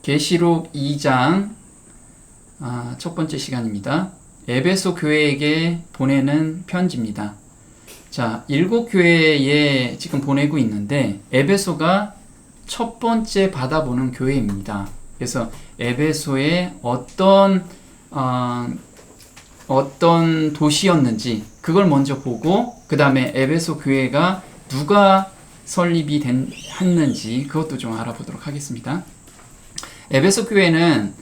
계시록 2장 첫 번째 시간입니다. 에베소 교회에게 보내는 편지입니다. 자, 7교회에 지금 보내고 있는데 에베소가 첫 번째 받아보는 교회입니다. 그래서 에베소에 어떤 도시였는지 그걸 먼저 보고 그 다음에 에베소 교회가 누가 설립이 했는지 그것도 좀 알아보도록 하겠습니다. 에베소 교회는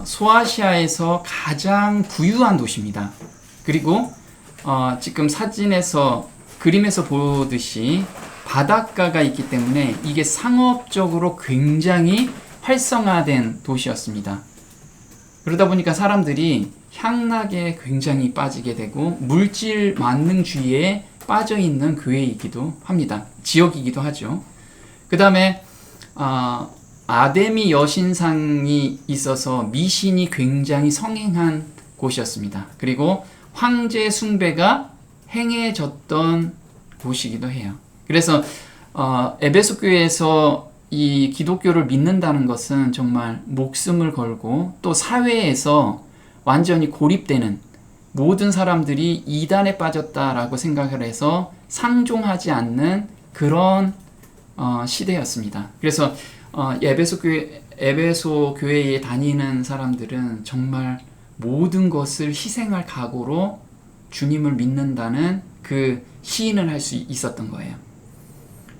소아시아에서 가장 부유한 도시입니다. 그리고 지금 사진에서 그림에서 보듯이 바닷가가 있기 때문에 이게 상업적으로 굉장히 활성화된 도시였습니다. 그러다 보니까 사람들이 향락에 굉장히 빠지게 되고 물질 만능주의에 빠져있는 교회이기도 합니다. 지역이기도 하죠. 그 다음에 아데미 여신상이 있어서 미신이 굉장히 성행한 곳이었습니다. 그리고 황제 숭배가 행해졌던 곳이기도 해요. 그래서 에베소 교회에서 이 기독교를 믿는다는 것은 정말 목숨을 걸고 또 사회에서 완전히 고립되는 모든 사람들이 이단에 빠졌다라고 생각을 해서 상종하지 않는 그런 시대였습니다. 그래서 에베소 교회에 다니는 사람들은 정말 모든 것을 희생할 각오로 주님을 믿는다는 그 시인을 할 수 있었던 거예요.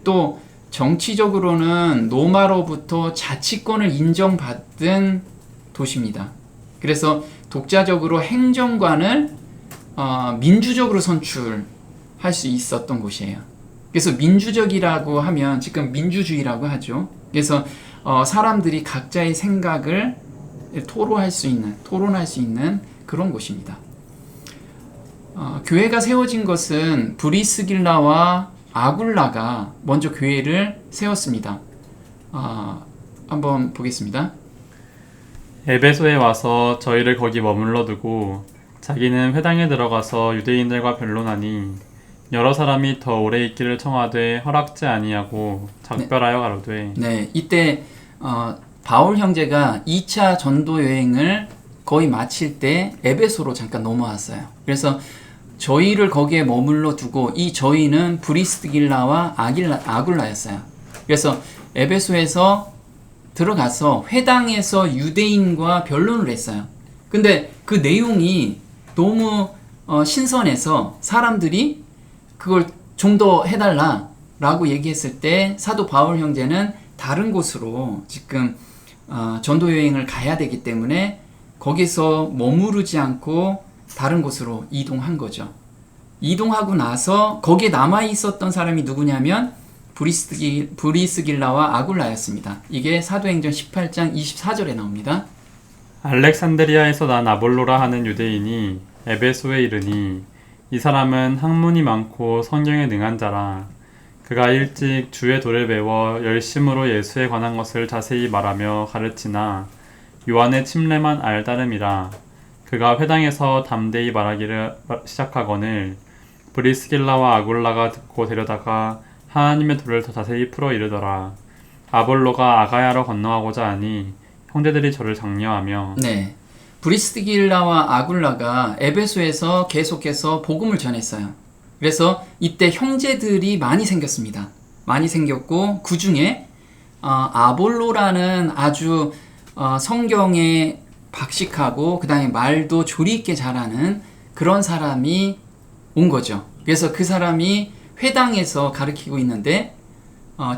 또 정치적으로는 로마로부터 자치권을 인정받은 도시입니다. 그래서 독자적으로 행정관을 민주적으로 선출할 수 있었던 곳이에요. 그래서 민주적이라고 하면 지금 민주주의라고 하죠. 그래서 사람들이 각자의 생각을 토론할 수 있는 그런 곳입니다. 교회가 세워진 것은 브리스길라와 아굴라가 먼저 교회를 세웠습니다. 한번 보겠습니다. 에베소에 와서 저희를 거기 머물러 두고 자기는 회당에 들어가서 유대인들과 변론하니 여러 사람이 더 오래 있기를 청하되 허락지 아니하고 작별하여 가로되. 네, 이때 바울 형제가 2차 전도 여행을 거의 마칠 때 에베소로 잠깐 넘어왔어요. 그래서 저희를 거기에 머물러 두고 이 저희는 브리스길라와 아굴라였어요. 그래서 에베소에서 들어가서 회당에서 유대인과 변론을 했어요. 근데 그 내용이 너무 신선해서 사람들이 그걸 좀 더 해달라라고 얘기했을 때 사도 바울 형제는 다른 곳으로 지금 전도 여행을 가야 되기 때문에 거기서 머무르지 않고 다른 곳으로 이동한 거죠. 이동하고 나서 거기에 남아 있었던 사람이 누구냐면 브리스길라와 아굴라였습니다. 이게 사도행전 18장 24절에 나옵니다. 알렉산드리아에서 난 아볼로라 하는 유대인이 에베소에 이르니 이 사람은 학문이 많고 성경에 능한 자라. 그가 일찍 주의 도를 배워 열심으로 예수에 관한 것을 자세히 말하며 가르치나 요한의 침례만 알다름이라. 그가 회당에서 담대히 말하기를 시작하거늘 브리스길라와 아굴라가 듣고 데려다가 하나님의 도를 더 자세히 풀어 이르더라. 아볼로가 아가야로 건너가고자 하니 형제들이 저를 장려하며. 네, 브리스길라와 아굴라가 에베소에서 계속해서 복음을 전했어요. 그래서 이때 형제들이 많이 생겼습니다. 많이 생겼고 그 중에 아볼로라는 아주 성경에 박식하고 그 다음에 말도 조리 있게 잘하는 그런 사람이 온 거죠. 그래서 그 사람이 회당에서 가르치고 있는데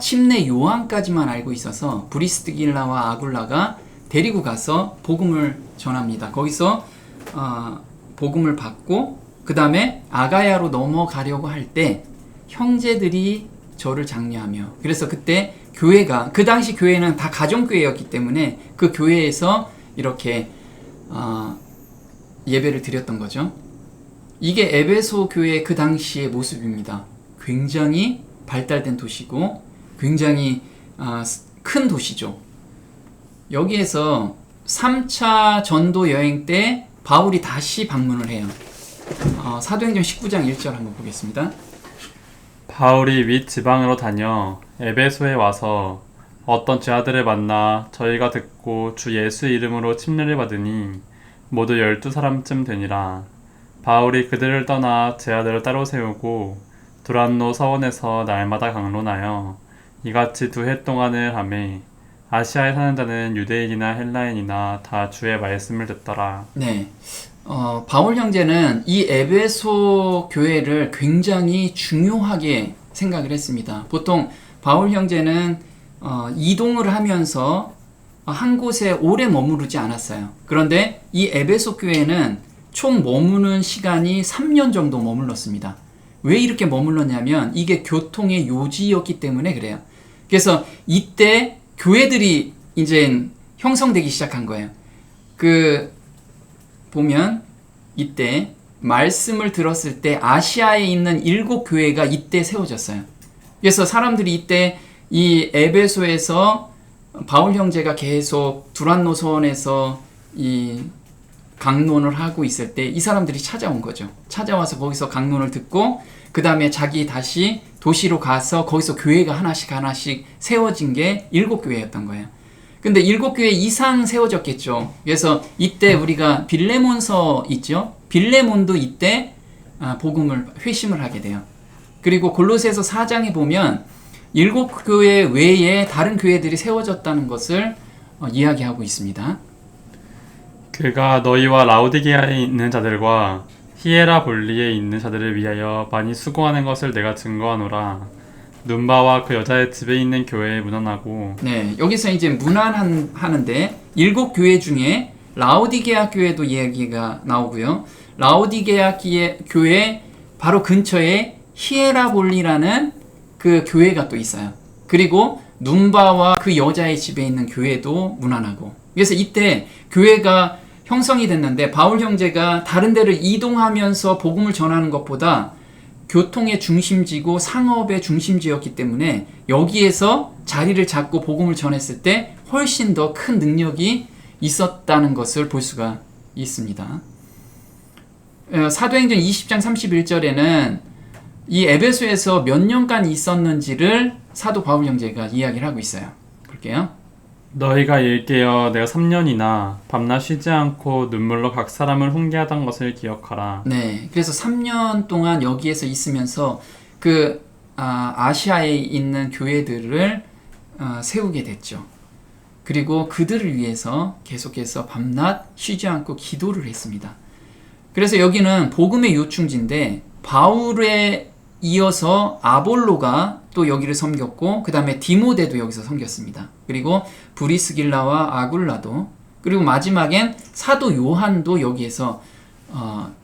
침례 요한까지만 알고 있어서 브리스길라와 아굴라가 데리고 가서 복음을 전합니다. 거기서 복음을 받고 그 다음에 아가야로 넘어가려고 할 때 형제들이 저를 장려하며, 그래서 그때 교회가, 그 당시 교회는 다 가정교회였기 때문에 그 교회에서 이렇게 예배를 드렸던 거죠. 이게 에베소 교회의 그 당시의 모습입니다. 굉장히 발달된 도시고 굉장히 큰 도시죠. 여기에서 3차 전도 여행 때 바울이 다시 방문을 해요. 사도행전 19장 1절 한번 보겠습니다. 바울이 윗 지방으로 다녀 에베소에 와서 어떤 죄아들을 만나 저희가 듣고 주 예수의 이름으로 침례를 받으니 모두 12사람쯤 되니라. 바울이 그들을 떠나 제자들을 따로 세우고 두란노 서원에서 날마다 강론하여 이같이 2해 동안을 하매 아시아에 사는 자는 유대인이나 헬라인이나 다 주의 말씀을 듣더라. 네. 바울 형제는 이 에베소 교회를 굉장히 중요하게 생각을 했습니다. 보통 바울 형제는 이동을 하면서 한 곳에 오래 머무르지 않았어요. 그런데 이 에베소 교회는 총 머무는 시간이 3년 정도 머물렀습니다. 왜 이렇게 머물렀냐면 이게 교통의 요지였기 때문에 그래요. 그래서 이때 교회들이 이제 형성되기 시작한 거예요. 보면 이때 말씀을 들었을 때 아시아에 있는 7교회가 이때 세워졌어요. 그래서 사람들이 이때 이 에베소에서 바울 형제가 계속 두란노 서원에서 이 강론을 하고 있을 때 이 사람들이 찾아온 거죠. 찾아와서 거기서 강론을 듣고 그 다음에 자기 다시 도시로 가서 거기서 교회가 하나씩 세워진 게 7교회였던 거예요. 근데 7교회 이상 세워졌겠죠. 그래서 이때 우리가 빌레몬서 있죠. 빌레몬도 이때 복음을 회심을 하게 돼요. 그리고 골로새서 4장에 보면 7교회 외에 다른 교회들이 세워졌다는 것을 이야기하고 있습니다. 그가 너희와 라오디게아에 있는 자들과 히에라볼리에 있는 자들을 위하여 많이 수고하는 것을 내가 증거하노라. 눈바와 그 여자의 집에 있는 교회에 문안하고. 네, 여기서 이제 문안하는데 7교회 중에 라오디게아 교회도 이야기가 나오고요. 라오디게아 교회 바로 근처에 히에라볼리라는 그 교회가 또 있어요. 그리고 눈바와 그 여자의 집에 있는 교회도 문안하고. 그래서 이때 교회가 형성이 됐는데 바울 형제가 다른 데를 이동하면서 복음을 전하는 것보다 교통의 중심지고 상업의 중심지였기 때문에 여기에서 자리를 잡고 복음을 전했을 때 훨씬 더 큰 능력이 있었다는 것을 볼 수가 있습니다. 사도행전 20장 31절에는 이 에베소에서 몇 년간 있었는지를 사도 바울 형제가 이야기를 하고 있어요. 볼게요. 너희가 일깨어 내가 3년이나 밤낮 쉬지 않고 눈물로 각 사람을 훈계하던 것을 기억하라. 네, 그래서 3년 동안 여기에서 있으면서 아시아에 있는 교회들을 세우게 됐죠. 그리고 그들을 위해서 계속해서 밤낮 쉬지 않고 기도를 했습니다. 그래서 여기는 복음의 요충지인데 바울에 이어서 아볼로가 또 여기를 섬겼고 그 다음에 디모데도 여기서 섬겼습니다. 그리고 브리스길라와 아굴라도, 그리고 마지막엔 사도 요한도 여기에서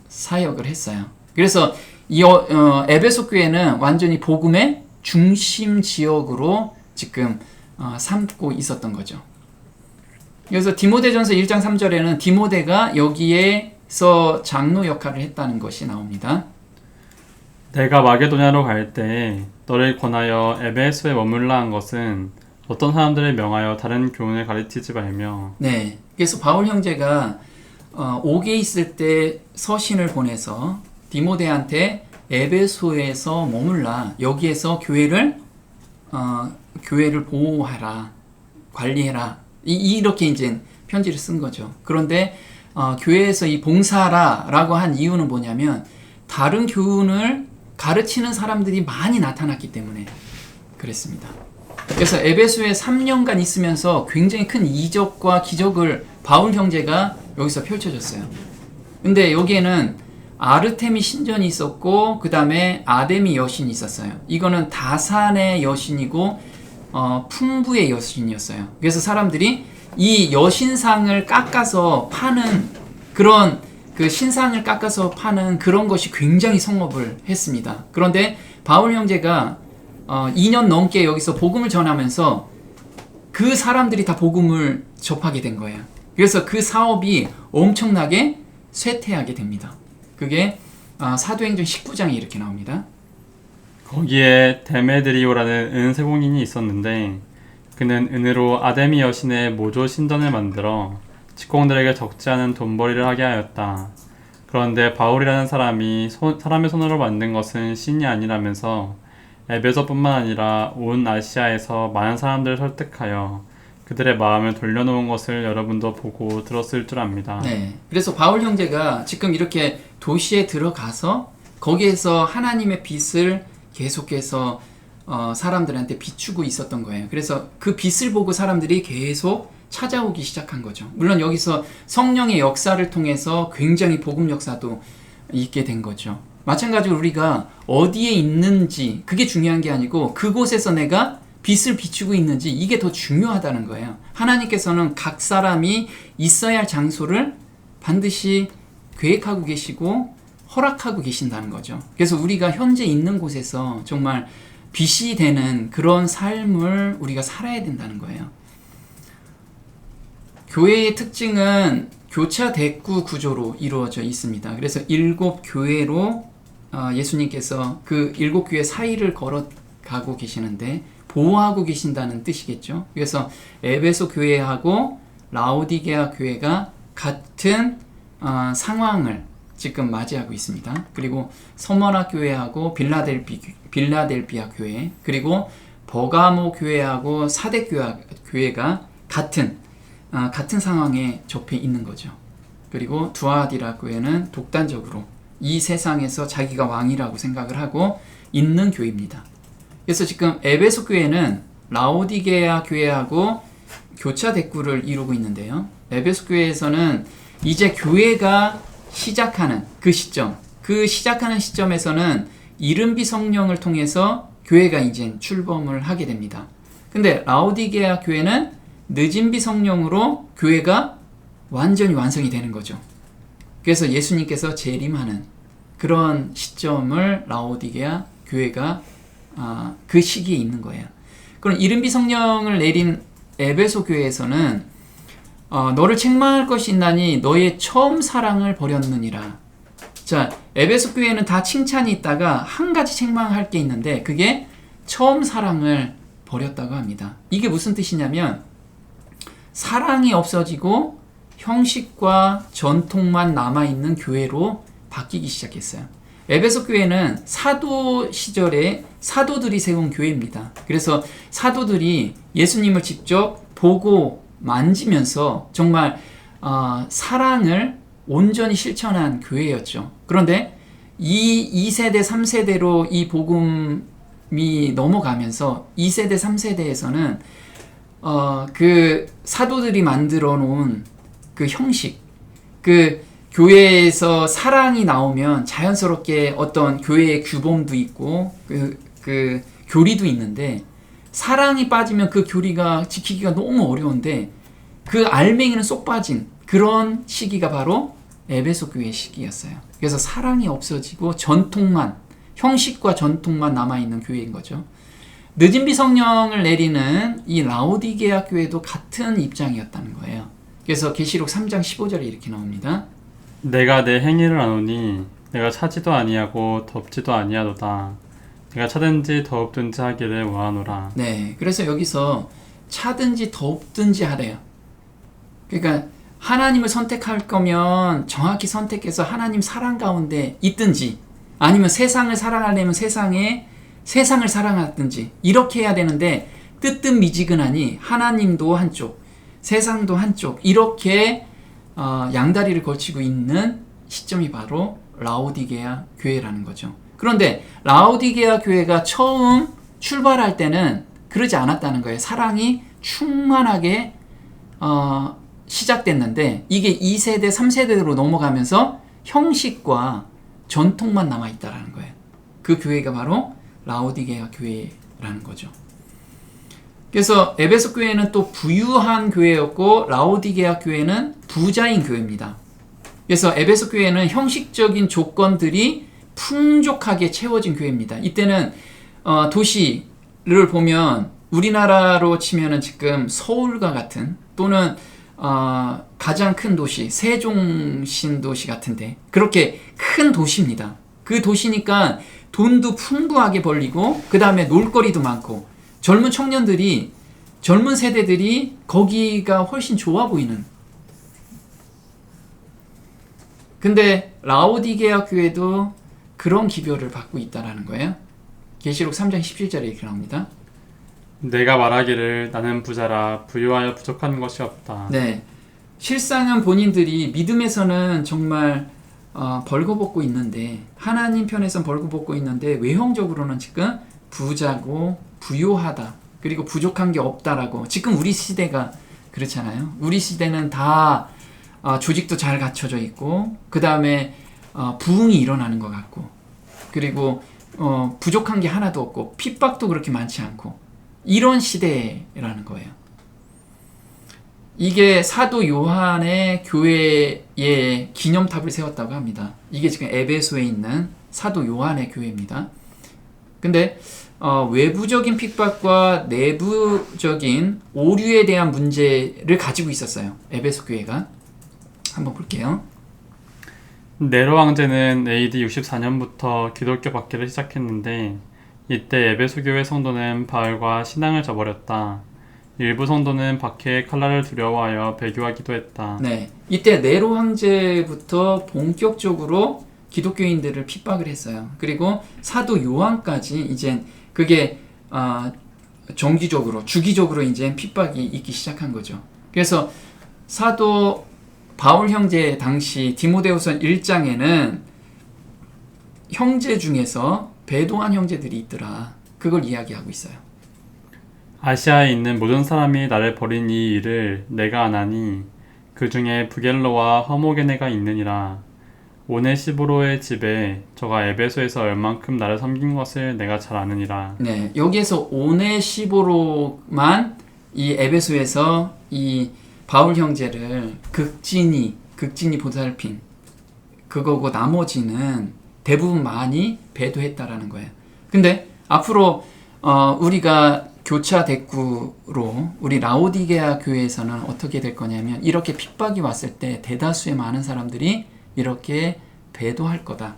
사역을 했어요. 그래서 이 에베소 교회는 완전히 복음의 중심 지역으로 지금 삼고 있었던 거죠. 그래서 디모데전서 1장 3절에는 디모데가 여기에서 장로 역할을 했다는 것이 나옵니다. 내가 마게도냐로 갈 때 너를 권하여 에베소에 머물라 한 것은 어떤 사람들을 명하여 다른 교훈을 가르치지 말며. 네, 그래서 바울 형제가 옥에 있을 때 서신을 보내서 디모데한테 에베소에서 머물라, 여기에서 교회를 보호하라, 관리해라, 이렇게 이제 편지를 쓴 거죠. 그런데 교회에서 이 봉사라라고 한 이유는 뭐냐면 다른 교훈을 가르치는 사람들이 많이 나타났기 때문에 그랬습니다. 그래서 에베소에 3년간 있으면서 굉장히 큰 이적과 기적을 바울 형제가 여기서 펼쳐줬어요. 근데 여기에는 아르테미 신전이 있었고 그 다음에 아데미 여신이 있었어요. 이거는 다산의 여신이고 풍부의 여신이었어요. 그래서 사람들이 이 여신상을 깎아서 파는 그런 신상을 깎아서 파는 그런 것이 굉장히 성업을 했습니다. 그런데 바울 형제가 2년 넘게 여기서 복음을 전하면서 그 사람들이 다 복음을 접하게 된 거예요. 그래서 그 사업이 엄청나게 쇠퇴하게 됩니다. 그게 사도행전 19장에 이렇게 나옵니다. 거기에 데메드리오라는 은세공인이 있었는데 그는 은으로 아데미 여신의 모조 신전을 만들어 직공들에게 적지 않은 돈벌이를 하게 하였다. 그런데 바울이라는 사람이 사람의 손으로 만든 것은 신이 아니라면서 에베소뿐만 아니라 온 아시아에서 많은 사람들을 설득하여 그들의 마음을 돌려놓은 것을 여러분도 보고 들었을 줄 압니다. 네. 그래서 바울 형제가 지금 이렇게 도시에 들어가서 거기에서 하나님의 빛을 계속해서 사람들한테 비추고 있었던 거예요. 그래서 그 빛을 보고 사람들이 계속 찾아오기 시작한 거죠. 물론 여기서 성령의 역사를 통해서 굉장히 복음 역사도 있게 된 거죠. 마찬가지로 우리가 어디에 있는지 그게 중요한 게 아니고 그곳에서 내가 빛을 비추고 있는지 이게 더 중요하다는 거예요. 하나님께서는 각 사람이 있어야 할 장소를 반드시 계획하고 계시고 허락하고 계신다는 거죠. 그래서 우리가 현재 있는 곳에서 정말 빛이 되는 그런 삶을 우리가 살아야 된다는 거예요. 교회의 특징은 교차 대구 구조로 이루어져 있습니다. 그래서 7교회로 예수님께서 그 7교회 사이를 걸어가고 계시는데 보호하고 계신다는 뜻이겠죠. 그래서 에베소 교회하고 라오디게아 교회가 같은 상황을 지금 맞이하고 있습니다. 그리고 서머나 교회하고 빌라델비아 교회, 그리고 버가모 교회하고 사대 교회가 같은 상황에 접해 있는 거죠. 그리고 두아디라 교회는 독단적으로 이 세상에서 자기가 왕이라고 생각을 하고 있는 교회입니다. 그래서 지금 에베소 교회는 라오디게아 교회하고 교차 대구를 이루고 있는데요. 에베소 교회에서는 이제 교회가 시작하는 그 시작하는 시점에서는 이른비 성령을 통해서 교회가 이제 출범을 하게 됩니다. 근데 라오디게아 교회는 늦은비 성령으로 교회가 완전히 완성이 되는 거죠. 그래서 예수님께서 재림하는 그런 시점을 라오디게아 교회가 그 시기에 있는 거예요. 그럼 이른비 성령을 내린 에베소 교회에서는 너를 책망할 것이 있나니 너의 처음 사랑을 버렸느니라. 자, 에베소 교회는 다 칭찬이 있다가 한 가지 책망할 게 있는데 그게 처음 사랑을 버렸다고 합니다. 이게 무슨 뜻이냐면 사랑이 없어지고 형식과 전통만 남아있는 교회로 바뀌기 시작했어요. 에베소 교회는 사도 시절에 사도들이 세운 교회입니다. 그래서 사도들이 예수님을 직접 보고 만지면서 정말 사랑을 온전히 실천한 교회였죠. 그런데 이 2세대, 3세대로 이 복음이 넘어가면서 2세대, 3세대에서는 그 사도들이 만들어 놓은 그 형식, 그 교회에서 사랑이 나오면 자연스럽게 어떤 교회의 규범도 있고 그 교리도 있는데 사랑이 빠지면 그 교리가 지키기가 너무 어려운데 그 알맹이는 쏙 빠진 그런 시기가 바로 에베소 교회의 시기였어요. 그래서 사랑이 없어지고 전통만, 형식과 전통만 남아있는 교회인 거죠. 늦은비 성령을 내리는 이 라오디게아 교회도 같은 입장이었다는 거예요. 그래서 계시록 3장 15절에 이렇게 나옵니다. 내가 내 행위를 아노니 내가 차지도 아니하고 덥지도 아니하도다. 내가 차든지 더웁든지 하기를 원하노라. 네, 그래서 여기서 차든지 더웁든지 하래요. 그러니까 하나님을 선택할 거면 정확히 선택해서 하나님 사랑 가운데 있든지 아니면 세상을 사랑하려면 세상을 사랑하든지 이렇게 해야 되는데 뜨뜻미지근하니 하나님도 한쪽, 세상도 한쪽 이렇게 양다리를 걸치고 있는 시점이 바로 라오디게아 교회라는 거죠. 그런데 라오디게아 교회가 처음 출발할 때는 그러지 않았다는 거예요. 사랑이 충만하게 시작됐는데 이게 2세대, 3세대로 넘어가면서 형식과 전통만 남아있다라는 거예요. 그 교회가 바로 라오디게아 교회라는 거죠. 그래서 에베소 교회는 또 부유한 교회였고 라오디게아 교회는 부자인 교회입니다. 그래서 에베소 교회는 형식적인 조건들이 풍족하게 채워진 교회입니다. 이때는 도시를 보면 우리나라로 치면은 지금 서울과 같은 또는 가장 큰 도시 세종신도시 같은데 그렇게 큰 도시입니다. 그 도시니까 돈도 풍부하게 벌리고 그 다음에 놀거리도 많고 젊은 청년들이 젊은 세대들이 거기가 훨씬 좋아 보이는. 근데 라오디게아 교회도 그런 기별을 받고 있다라는 거예요. 계시록 3장 17절에 이렇게 나옵니다. 내가 말하기를 나는 부자라 부유하여 부족한 것이 없다. 네, 실상은 본인들이 믿음에서는 정말 벌거벗고 있는데, 하나님 편에서는 벌거벗고 있는데 외형적으로는 지금 부자고 부유하다, 그리고 부족한 게 없다라고. 지금 우리 시대가 그렇잖아요. 우리 시대는 다 조직도 잘 갖춰져 있고, 그 다음에 부흥이 일어나는 것 같고, 그리고 부족한 게 하나도 없고 핍박도 그렇게 많지 않고, 이런 시대라는 거예요. 이게 사도 요한의 교회에 기념탑을 세웠다고 합니다. 이게 지금 에베소에 있는 사도 요한의 교회입니다. 근데 외부적인 픽박과 내부적인 오류에 대한 문제를 가지고 있었어요. 에베소 교회가. 한번 볼게요. 네로 황제는 AD 64년부터 기독교 박해를 시작했는데 이때 에베소 교회 성도는 바울과 신앙을 저버렸다. 일부 성도는 박해의 칼날을 두려워하여 배교하기도 했다. 네, 이때 네로 황제부터 본격적으로 기독교인들을 핍박을 했어요. 그리고 사도 요한까지 이제 그게 정기적으로, 주기적으로 이제 핍박이 있기 시작한 거죠. 그래서 사도 바울 형제 당시 디모데후서 1장에는 형제 중에서 배도한 형제들이 있더라. 그걸 이야기하고 있어요. 아시아에 있는 모든 사람이 나를 버린 이 일을 내가 아나니 그 중에 부겔로와 허모게네가 있느니라. 오네시보로의 집에 저가 에베소에서 얼만큼 나를 섬긴 것을 내가 잘 아느니라. 네, 여기에서 오네시보로만 이 에베소에서 이 바울 형제를 극진히 보살핀 그거고, 나머지는 대부분 많이 배도했다라는 거예요. 근데 앞으로 우리가 교차 대꾸로 우리 라오디게아 교회에서는 어떻게 될 거냐면, 이렇게 핍박이 왔을 때 대다수의 많은 사람들이 이렇게 배도할 거다.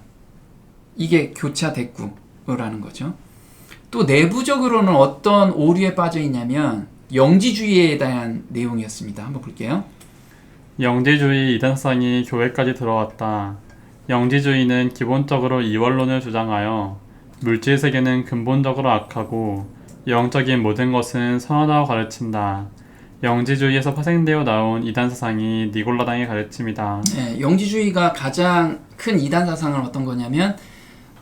이게 교차 대꾸라는 거죠. 또 내부적으로는 어떤 오류에 빠져 있냐면 영지주의에 대한 내용이었습니다. 한번 볼게요. 영지주의 이단성이 교회까지 들어왔다. 영지주의는 기본적으로 이원론을 주장하여 물질 세계는 근본적으로 악하고 영적인 모든 것은 선하다고 가르친다. 영지주의에서 파생되어 나온 이단 사상이 니골라당의 가르침이다. 네, 영지주의가 가장 큰 이단 사상은 어떤 거냐면,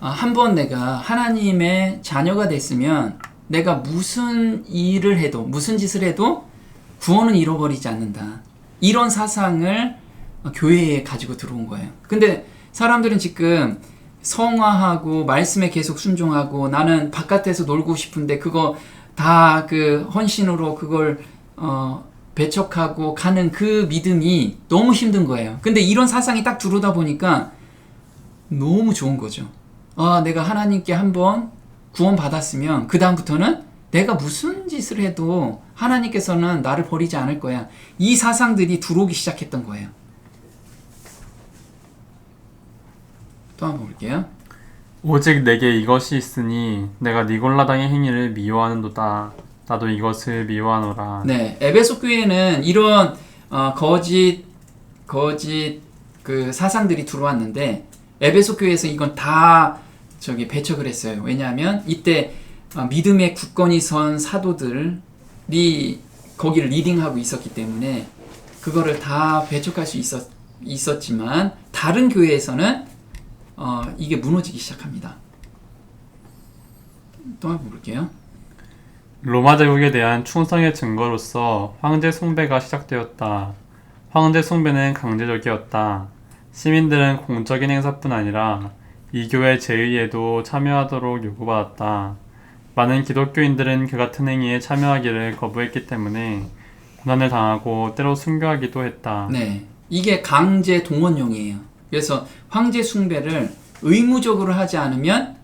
한번 내가 하나님의 자녀가 됐으면 내가 무슨 일을 해도, 무슨 짓을 해도 구원은 잃어버리지 않는다. 이런 사상을 교회에 가지고 들어온 거예요. 근데 사람들은 지금 성화하고 말씀에 계속 순종하고, 나는 바깥에서 놀고 싶은데 그거 다 그 헌신으로 그걸 배척하고 가는 그 믿음이 너무 힘든 거예요. 근데 이런 사상이 딱 들어오다 보니까 너무 좋은 거죠. 내가 하나님께 한번 구원 받았으면 그 다음부터는 내가 무슨 짓을 해도 하나님께서는 나를 버리지 않을 거야. 이 사상들이 들어오기 시작했던 거예요. 또 한번 볼게요. 오직 내게 이것이 있으니 내가 니골라당의 행위를 미워하는도다. 나도 이것을 미워하노라. 네, 에베소 교회는 이런 거짓 그 사상들이 들어왔는데, 에베소 교회에서 이건 다 배척을 했어요. 왜냐하면 이때 믿음의 굳건히 선 사도들이 거기를 리딩하고 있었기 때문에 그거를 다 배척할 수 있었지만, 다른 교회에서는 이게 무너지기 시작합니다. 또 한번 볼게요. 로마 제국에 대한 충성의 증거로서 황제 숭배가 시작되었다. 황제 숭배는 강제적이었다. 시민들은 공적인 행사뿐 아니라 이 교회 제의에도 참여하도록 요구받았다. 많은 기독교인들은 그 같은 행위에 참여하기를 거부했기 때문에 고난을 당하고 때로 순교하기도 했다. 네, 이게 강제 동원용이에요. 그래서 황제 숭배를 의무적으로 하지 않으면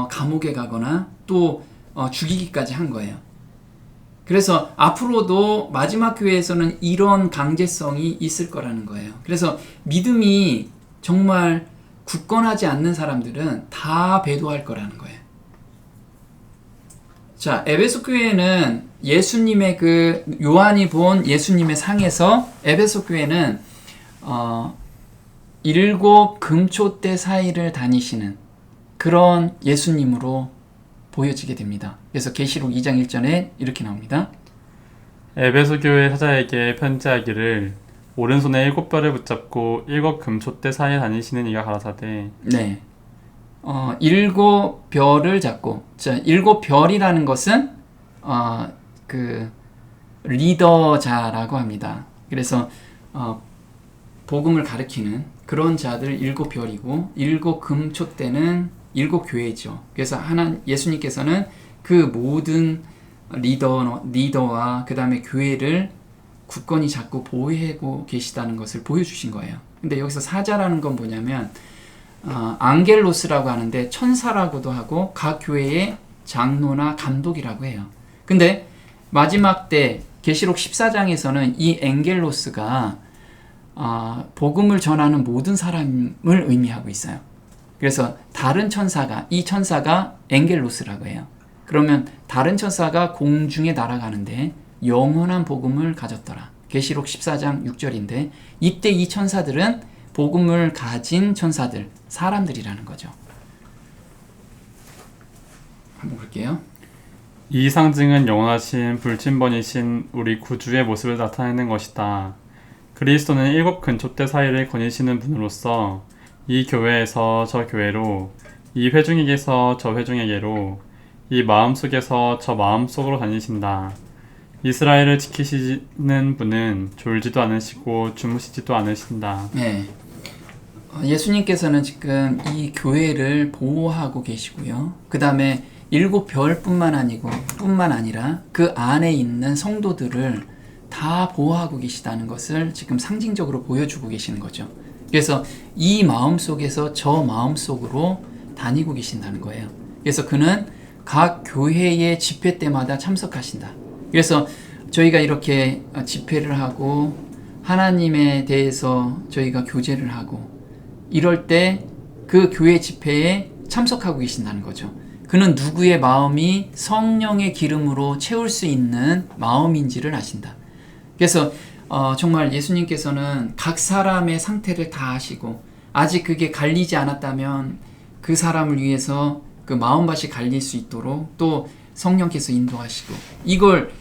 감옥에 가거나 또 죽이기까지 한 거예요. 그래서 앞으로도 마지막 교회에서는 이런 강제성이 있을 거라는 거예요. 그래서 믿음이 정말 굳건하지 않는 사람들은 다 배도할 거라는 거예요. 자, 에베소 교회는 예수님의 그 요한이 본 예수님의 상에서 에베소 교회는 7 금초대 사이를 다니시는 그런 예수님으로 보여지게 됩니다. 그래서 계시록 2장 1절에 이렇게 나옵니다. 에베소 교회 사자에게 편지하기를 오른손에 7별을 붙잡고 7 금촛대 사이에 다니시는 이가 가라사대. 네. 7별을 잡고, 자, 7별이라는 것은 그 리더자라고 합니다. 그래서 복음을 가리키는 그런 자들 7별이고 7 금촛대는 7 교회죠. 그래서 예수님께서는 그 모든 리더와 그 다음에 교회를 굳건히 잡고 보호하고 계시다는 것을 보여주신 거예요. 근데 여기서 사자라는 건 뭐냐면 앙겔로스라고 하는데 천사라고도 하고 각 교회의 장로나 감독이라고 해요. 근데 마지막 때 계시록 14장에서는 이 앵겔로스가 복음을 전하는 모든 사람을 의미하고 있어요. 그래서 다른 천사가, 이 천사가 앵겔로스라고 해요. 그러면 다른 천사가 공중에 날아가는데 영원한 복음을 가졌더라. 계시록 14장 6절인데 이때 이 천사들은 복음을 가진 천사들, 사람들이라는 거죠. 한번 볼게요. 이 상징은 영원하신 불침번이신 우리 구주의 모습을 나타내는 것이다. 그리스도는 7 근촛대 사이를 거니시는 분으로서 이 교회에서 저 교회로, 이 회중에게서 저 회중에게로, 이 마음속에서 저 마음속으로 다니신다. 이스라엘을 지키시는 분은 졸지도 않으시고 주무시지도 않으신다. 네. 예수님께서는 지금 이 교회를 보호하고 계시고요. 그 다음에 7별뿐만 아니라 그 안에 있는 성도들을 다 보호하고 계시다는 것을 지금 상징적으로 보여주고 계시는 거죠. 그래서 이 마음 속에서 저 마음 속으로 다니고 계신다는 거예요. 그래서 그는 각 교회의 집회 때마다 참석하신다. 그래서 저희가 이렇게 집회를 하고 하나님에 대해서 저희가 교제를 하고 이럴 때 그 교회 집회에 참석하고 계신다는 거죠. 그는 누구의 마음이 성령의 기름으로 채울 수 있는 마음인지를 아신다. 그래서 정말 예수님께서는 각 사람의 상태를 다 아시고 아직 그게 갈리지 않았다면 그 사람을 위해서 그 마음밭이 갈릴 수 있도록 또 성령께서 인도하시고 이걸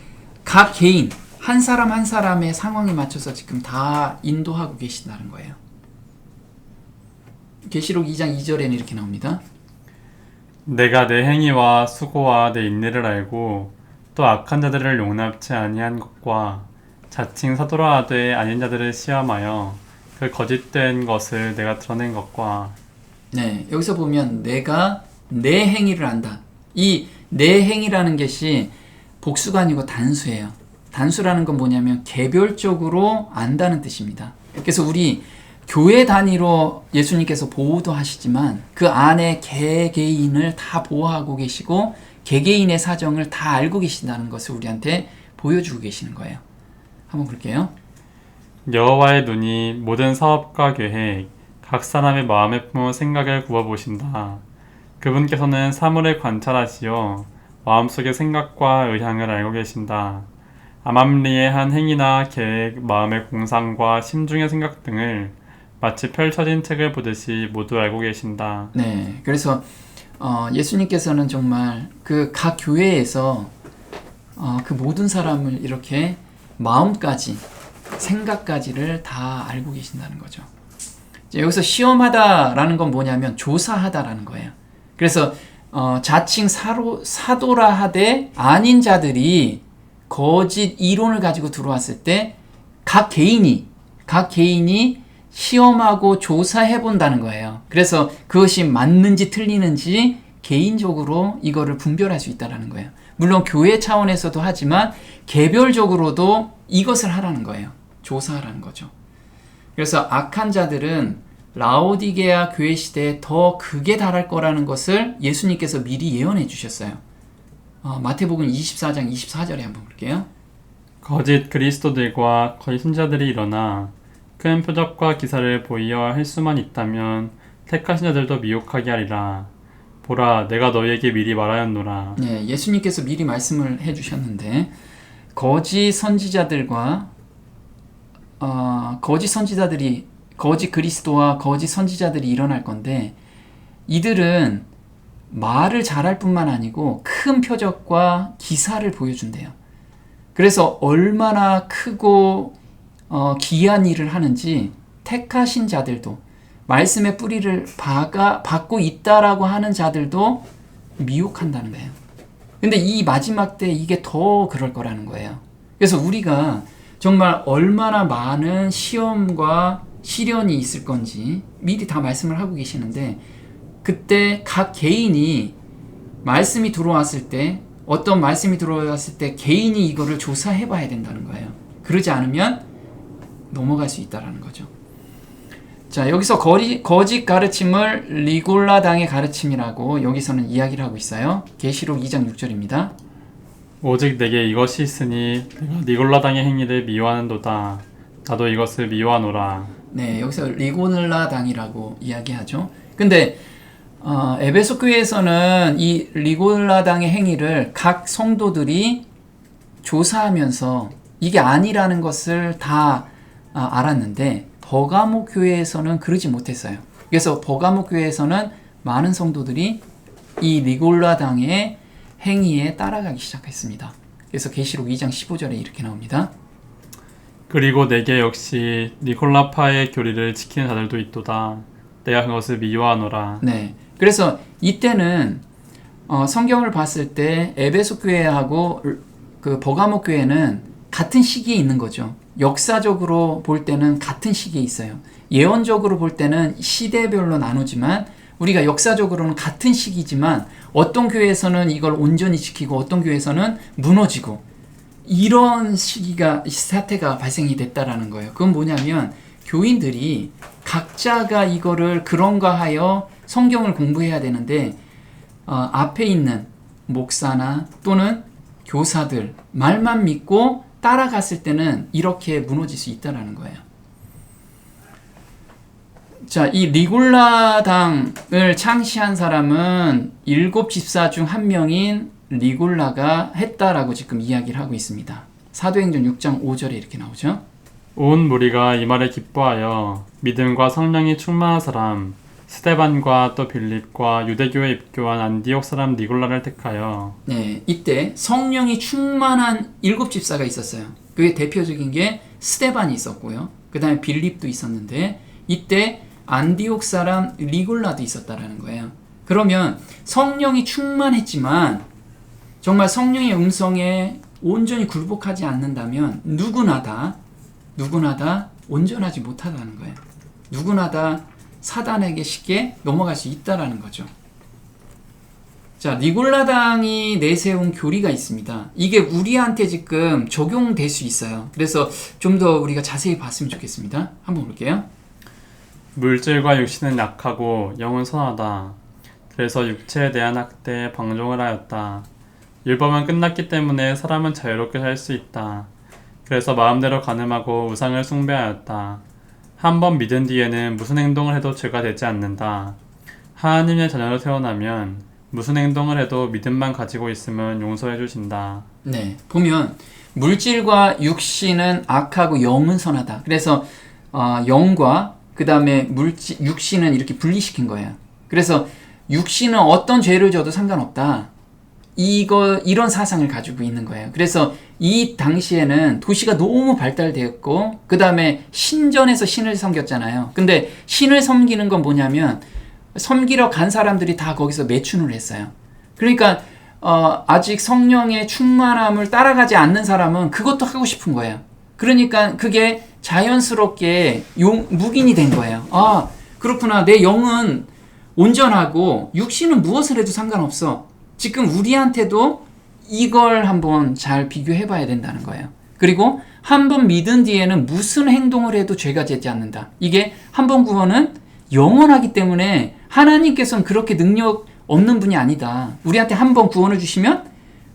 각 개인 한 사람 한 사람의 상황에 맞춰서 지금 다 인도하고 계신다는 거예요. 계시록 2장 2절에는 이렇게 나옵니다. 내가 내 행위와 수고와 내 인내를 알고 또 악한 자들을 용납치 아니한 것과 자칭 사도라 하되 아닌 자들을 시험하여 그 거짓된 것을 내가 드러낸 것과. 네, 여기서 보면 내가 내 행위를 안다. 이 내 행위라는 것이 복수가 아니고 단수예요. 단수라는 건 뭐냐면 개별적으로 안다는 뜻입니다. 그래서 우리 교회 단위로 예수님께서 보호도 하시지만 그 안에 개개인을 다 보호하고 계시고 개개인의 사정을 다 알고 계신다는 것을 우리한테 보여주고 계시는 거예요. 한번 볼게요. 여호와의 눈이 모든 사업과 계획, 각 사람의 마음에 품은 생각을 구워보신다. 그분께서는 사물을 관찰하시어 마음속의 생각과 의향을 알고 계신다. 암암리의 한 행위나 계획, 마음의 공상과 심중의 생각 등을 마치 펼쳐진 책을 보듯이 모두 알고 계신다. 네, 그래서 예수님께서는 정말 그 각 교회에서 그 모든 사람을 이렇게 마음까지 생각까지를 다 알고 계신다는 거죠. 여기서 시험하다라는 건 뭐냐면 조사하다라는 거예요. 그래서 자칭 사도라 하되 아닌 자들이 거짓 이론을 가지고 들어왔을 때 각 개인이 시험하고 조사해 본다는 거예요. 그래서 그것이 맞는지 틀리는지 개인적으로 이거를 분별할 수 있다는 거예요. 물론 교회 차원에서도 하지만 개별적으로도 이것을 하라는 거예요. 조사하라는 거죠. 그래서 악한 자들은 라오디게아 교회 시대에 더 극에 달할 거라는 것을 예수님께서 미리 예언해 주셨어요. 마태복음 24장 24절에 한번 볼게요. 거짓 그리스도들과 거짓 선지자들이 일어나 큰 표적과 기사를 보이어 할 수만 있다면 택하신 자들도 미혹하게 하리라. 보라, 내가 너희에게 미리 말하였노라. 네, 예수님께서 미리 말씀을 해주셨는데 거짓 선지자들과 거짓 그리스도와 거짓 선지자들이 일어날 건데 이들은 말을 잘할 뿐만 아니고 큰 표적과 기사를 보여준대요. 그래서 얼마나 크고 기이한 일을 하는지 택하신 자들도, 말씀의 뿌리를 받고 있다라고 하는 자들도 미혹한다는 거예요. 근데 이 마지막 때 이게 더 그럴 거라는 거예요. 그래서 우리가 정말 얼마나 많은 시험과 시련이 있을 건지 미리 다 말씀을 하고 계시는데, 그때 각 개인이 말씀이 들어왔을 때, 어떤 말씀이 들어왔을 때 개인이 이거를 조사해 봐야 된다는 거예요. 그러지 않으면 넘어갈 수 있다는 거죠. 자, 여기서 거짓 가르침을 리골라당의 가르침이라고 여기서는 이야기를 하고 있어요. 계시록 2장 6절입니다. 오직 내게 이것이 있으니 내가 니골라당의 행위를 미워하는도다. 나도 이것을 미워하노라. 네, 여기서 리골라당이라고 이야기하죠. 근데 에베소 교회에서는 이 리골라당의 행위를 각 성도들이 조사하면서 이게 아니라는 것을 다 알았는데, 버가모 교회에서는 그러지 못했어요. 그래서 버가모 교회에서는 많은 성도들이 이 리골라당의 행위에 따라가기 시작했습니다. 그래서 계시록 2장 15절에 이렇게 나옵니다. 그리고 내게 역시 니콜라파의 교리를 지키는 자들도 있도다. 내가 그것을 미워하노라. 네, 그래서 이때는 성경을 봤을 때 에베소 교회하고 그 버가모 교회는 같은 시기에 있는 거죠. 역사적으로 볼 때는 같은 시기에 있어요. 예언적으로 볼 때는 시대별로 나누지만 우리가 역사적으로는 같은 시기지만 어떤 교회에서는 이걸 온전히 지키고 어떤 교회에서는 무너지고, 이런 사태가 발생이 됐다라는 거예요. 그건 뭐냐면 교인들이 각자가 이거를 그런가 하여 성경을 공부해야 되는데 앞에 있는 목사나 또는 교사들 말만 믿고 따라갔을 때는 이렇게 무너질 수 있다는 거예요. 자, 이 리골라당을 창시한 사람은 7 집사 중 한 명인 리골라가 했다라고 지금 이야기를 하고 있습니다. 사도행전 6장 5절에 이렇게 나오죠. 온 무리가 이 말에 기뻐하여 믿음과 성령이 충만한 사람 스데반과 또 빌립과 유대교에 입교한 안디옥 사람 니골라를 택하여. 네, 이때 성령이 충만한 7 집사가 있었어요. 그게 대표적인 게 스데반이 있었고요. 그 다음에 빌립도 있었는데 이때 안디옥 사람 리골라도 있었다라는 거예요. 그러면 성령이 충만했지만 정말 성령의 음성에 온전히 굴복하지 않는다면 누구나 다 온전하지 못하다는 거예요. 누구나 다 사단에게 쉽게 넘어갈 수 있다라는 거죠. 자, 니골라당이 내세운 교리가 있습니다. 이게 우리한테 지금 적용될 수 있어요. 그래서 좀 더 우리가 자세히 봤으면 좋겠습니다. 한번 볼게요. 물질과 육신은 약하고 영은 선하다. 그래서 육체에 대한 학대에 방종을 하였다. 율법은 끝났기 때문에 사람은 자유롭게 살 수 있다. 그래서 마음대로 간음하고 우상을 숭배하였다. 한번 믿은 뒤에는 무슨 행동을 해도 죄가 되지 않는다. 하나님의 자녀로 태어나면 무슨 행동을 해도 믿음만 가지고 있으면 용서해 주신다. 네, 보면 물질과 육신은 악하고 영은 선하다. 그래서 영과 그 다음에 육신은 이렇게 분리시킨 거예요. 그래서 육신은 어떤 죄를 져도 상관없다. 이런 사상을 가지고 있는 거예요. 그래서 이 당시에는 도시가 너무 발달되었고, 그 다음에 신전에서 신을 섬겼잖아요. 근데 신을 섬기는 건 뭐냐면, 섬기러 간 사람들이 다 거기서 매춘을 했어요. 그러니까, 아직 성령의 충만함을 따라가지 않는 사람은 그것도 하고 싶은 거예요. 그러니까 그게 자연스럽게 묵인이 된 거예요. 아, 그렇구나. 내 영은 온전하고 육신은 무엇을 해도 상관없어. 지금 우리한테도 이걸 한번 잘 비교해 봐야 된다는 거예요. 그리고 한번 믿은 뒤에는 무슨 행동을 해도 죄가 되지 않는다. 이게 한번 구원은 영원하기 때문에 하나님께서는 그렇게 능력 없는 분이 아니다. 우리한테 한번 구원을 주시면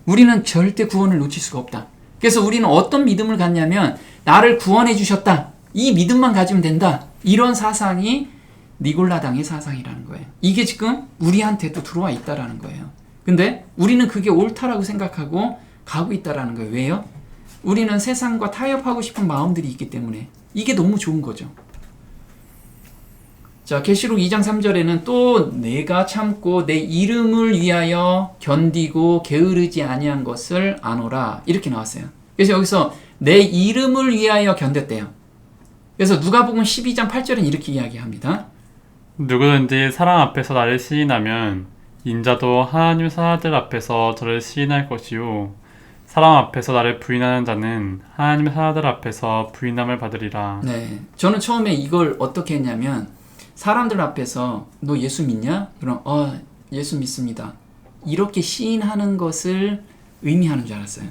우리는 절대 구원을 놓칠 수가 없다. 그래서 우리는 어떤 믿음을 갖냐면 나를 구원해 주셨다. 이 믿음만 가지면 된다. 이런 사상이 니골라당의 사상이라는 거예요. 이게 지금 우리한테도 들어와 있다라는 거예요. 근데 우리는 그게 옳다라고 생각하고 가고 있다라는 거예요. 왜요? 우리는 세상과 타협하고 싶은 마음들이 있기 때문에 이게 너무 좋은 거죠. 자, 계시록 2장 3절에는 또 내가 참고 내 이름을 위하여 견디고 게으르지 아니한 것을 아노라 이렇게 나왔어요. 그래서 여기서 내 이름을 위하여 견뎠대요. 그래서 누가복음 12장 8절은 이렇게 이야기합니다. 누구든지 사랑 앞에서 나를 시인하면 인자도 하나님 사람들 앞에서 저를 시인할 것이요 사람 앞에서 나를 부인하는 자는 하나님 사람들 앞에서 부인함을 받으리라. 네, 저는 처음에 이걸 어떻게 했냐면 사람들 앞에서 너 예수 믿냐? 그럼 예수 믿습니다. 이렇게 시인하는 것을 의미하는 줄 알았어요.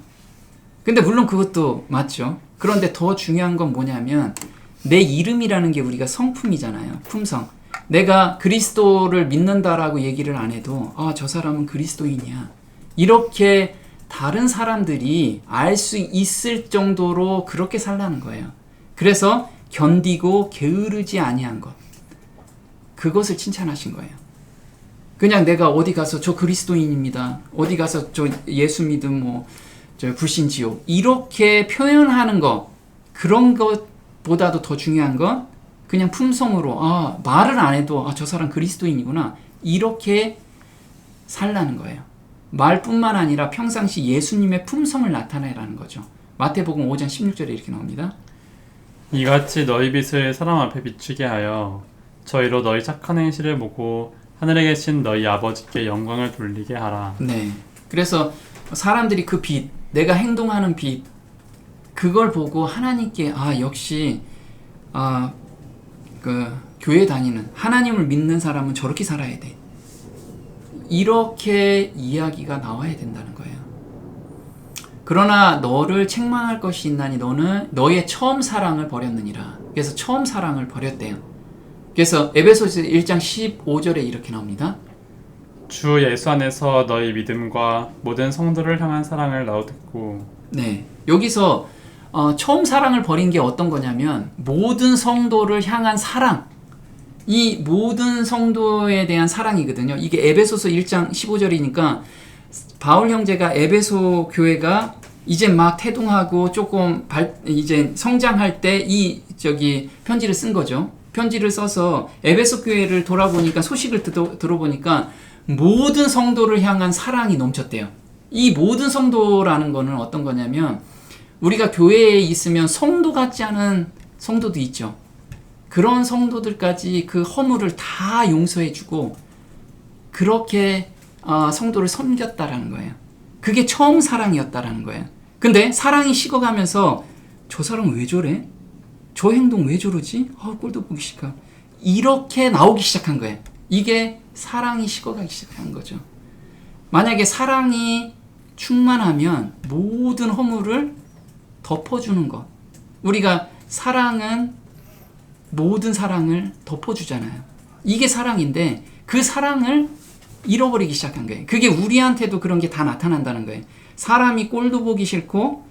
근데 물론 그것도 맞죠. 그런데 더 중요한 건 뭐냐면 내 이름이라는 게 우리가 성품이잖아요. 품성. 내가 그리스도를 믿는다라고 얘기를 안 해도 저 사람은 그리스도인이야. 이렇게 다른 사람들이 알 수 있을 정도로 그렇게 살라는 거예요. 그래서 견디고 게으르지 아니한 것. 그것을 칭찬하신 거예요. 그냥 내가 어디 가서 저 그리스도인입니다. 어디 가서 저 예수 믿음 저 불신지옥 이렇게 표현하는 거 그런 것보다도 더 중요한 건 그냥 품성으로 말을 안 해도 저 사람 그리스도인이구나 이렇게 살라는 거예요. 말뿐만 아니라 평상시 예수님의 품성을 나타내라는 거죠. 마태복음 5장 16절에 이렇게 나옵니다. 이같이 너희 빛을 사람 앞에 비추게 하여 저희로 너희 착한 행실을 보고 하늘에 계신 너희 아버지께 영광을 돌리게 하라. 네. 그래서 사람들이 그 빛, 내가 행동하는 빛, 그걸 보고 하나님께 역시 그 교회 다니는 하나님을 믿는 사람은 저렇게 살아야 돼. 이렇게 이야기가 나와야 된다는 거예요. 그러나 너를 책망할 것이 있나니 너는 너의 처음 사랑을 버렸느니라. 그래서 처음 사랑을 버렸대요. 그래서 에베소서 1장 15절에 이렇게 나옵니다. 주 예수 안에서 너희 믿음과 모든 성도를 향한 사랑을 나도 듣고. 네, 여기서 처음 사랑을 버린 게 어떤 거냐면 모든 성도를 향한 사랑, 이 모든 성도에 대한 사랑이거든요. 이게 에베소서 1장 15절이니까 바울 형제가 에베소 교회가 이제 막 태동하고 조금 이제 성장할 때 편지를 쓴 거죠. 편지를 써서 에베소 교회를 돌아보니까 소식을 들어보니까 모든 성도를 향한 사랑이 넘쳤대요. 이 모든 성도라는 거는 어떤 거냐면 우리가 교회에 있으면 성도 같지 않은 성도도 있죠. 그런 성도들까지 그 허물을 다 용서해주고 그렇게 성도를 섬겼다라는 거예요. 그게 처음 사랑이었다라는 거예요. 근데 사랑이 식어가면서 저 사람 왜 저래? 저 행동 왜 저러지? 꼴도 보기 싫다. 이렇게 나오기 시작한 거예요. 이게 사랑이 식어가기 시작한 거죠. 만약에 사랑이 충만하면 모든 허물을 덮어주는 것. 우리가 사랑은 모든 사랑을 덮어주잖아요. 이게 사랑인데 그 사랑을 잃어버리기 시작한 거예요. 그게 우리한테도 그런 게 다 나타난다는 거예요. 사람이 꼴도 보기 싫고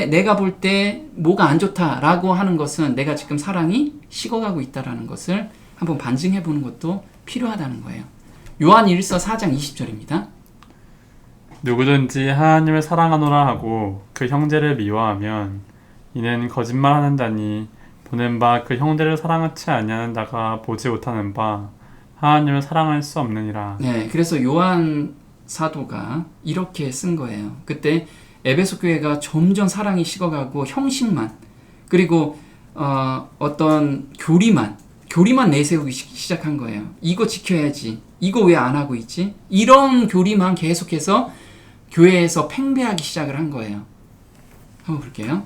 내가 볼 때 뭐가 안 좋다라고 하는 것은 내가 지금 사랑이 식어가고 있다라는 것을 한번 반증해 보는 것도 필요하다는 거예요. 요한 1서 4장 20절입니다. 누구든지 하나님을 사랑하노라 하고 그 형제를 미워하면 이는 거짓말하는 자니 보는 바 그 형제를 사랑하지 아니하는 자가 보지 못하는 바 하나님을 사랑할 수 없느니라. 네, 그래서 요한 사도가 이렇게 쓴 거예요. 그때 에베소 교회가 점점 사랑이 식어가고 형식만 그리고 어떤 교리만 내세우기 시작한 거예요. 이거 지켜야지. 이거 왜 안 하고 있지? 이런 교리만 계속해서 교회에서 팽배하기 시작을 한 거예요. 한번 볼게요.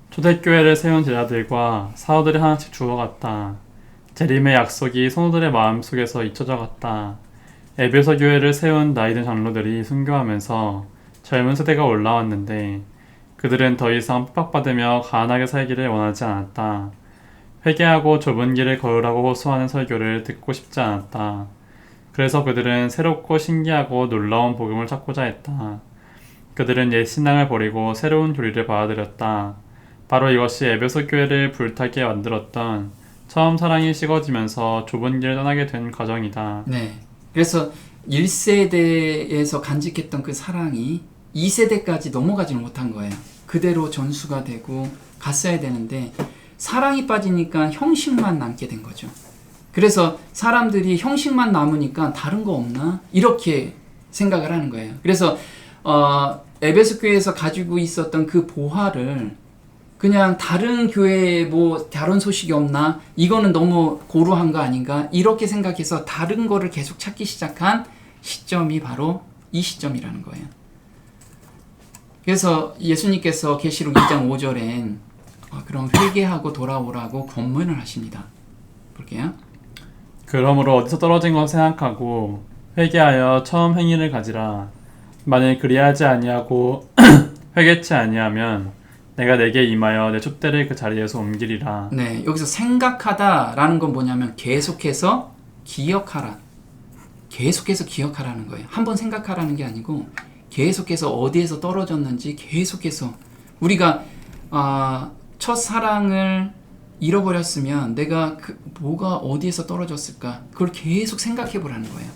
초대교회를 세운 제자들과 사도들이 하나씩 죽어갔다. 재림의 약속이 성도들의 마음속에서 잊혀져 갔다. 에베소 교회를 세운 나이든 장로들이 순교하면서 젊은 세대가 올라왔는데 그들은 더 이상 핍박받으며 가난하게 살기를 원하지 않았다. 회개하고 좁은 길을 걸으라고 호소하는 설교를 듣고 싶지 않았다. 그래서 그들은 새롭고 신기하고 놀라운 복음을 찾고자 했다. 그들은 옛 신앙을 버리고 새로운 교리를 받아들였다. 바로 이것이 에베소 교회를 불타게 만들었던 처음 사랑이 식어지면서 좁은 길을 떠나게 된 과정이다. 네. 그래서 1세대에서 간직했던 그 사랑이 2세대까지 넘어가지 못한 거예요. 그대로 전수가 되고 갔어야 되는데 사랑이 빠지니까 형식만 남게 된 거죠. 그래서 사람들이 형식만 남으니까 다른 거 없나? 이렇게 생각을 하는 거예요. 그래서 에베소 교회에서 가지고 있었던 그 보화를 그냥 다른 교회에 뭐 다른 소식이 없나? 이거는 너무 고루한 거 아닌가? 이렇게 생각해서 다른 거를 계속 찾기 시작한 시점이 바로 이 시점이라는 거예요. 그래서 예수님께서 계시록 2장 5절엔 그럼 회개하고 돌아오라고 권면을 하십니다. 볼게요. 그러므로 어디서 떨어진 것 생각하고 회개하여 처음 행위를 가지라. 만일 그리하지 아니하고 회개치 아니하면 내가 내게 임하여 내 촛대를 그 자리에서 옮기리라. 네, 여기서 생각하다라는 건 뭐냐면 계속해서 기억하라. 계속해서 기억하라는 거예요. 한번 생각하라는 게 아니고 계속해서 어디에서 떨어졌는지 계속해서 우리가 첫사랑을 잃어버렸으면 내가 뭐가 어디에서 떨어졌을까? 그걸 계속 생각해 보라는 거예요.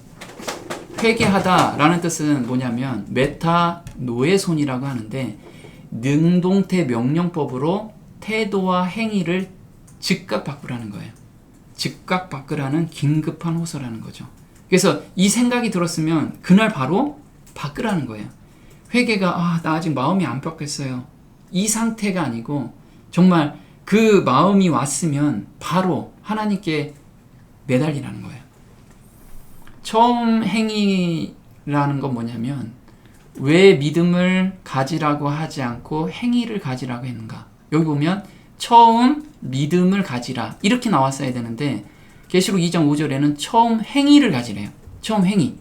회개하다라는 뜻은 뭐냐면 메타노에손이라고 하는데 능동태 명령법으로 태도와 행위를 즉각 바꾸라는 거예요. 즉각 바꾸라는 긴급한 호소라는 거죠. 그래서 이 생각이 들었으면 그날 바로 바꾸라는 거예요. 회개가 나 아직 마음이 안 바뀌었어요. 이 상태가 아니고 정말 그 마음이 왔으면 바로 하나님께 매달리라는 거예요. 처음 행위라는 건 뭐냐면 왜 믿음을 가지라고 하지 않고 행위를 가지라고 했는가? 여기 보면 처음 믿음을 가지라 이렇게 나왔어야 되는데 계시록 2장 5절에는 처음 행위를 가지래요. 처음 행위.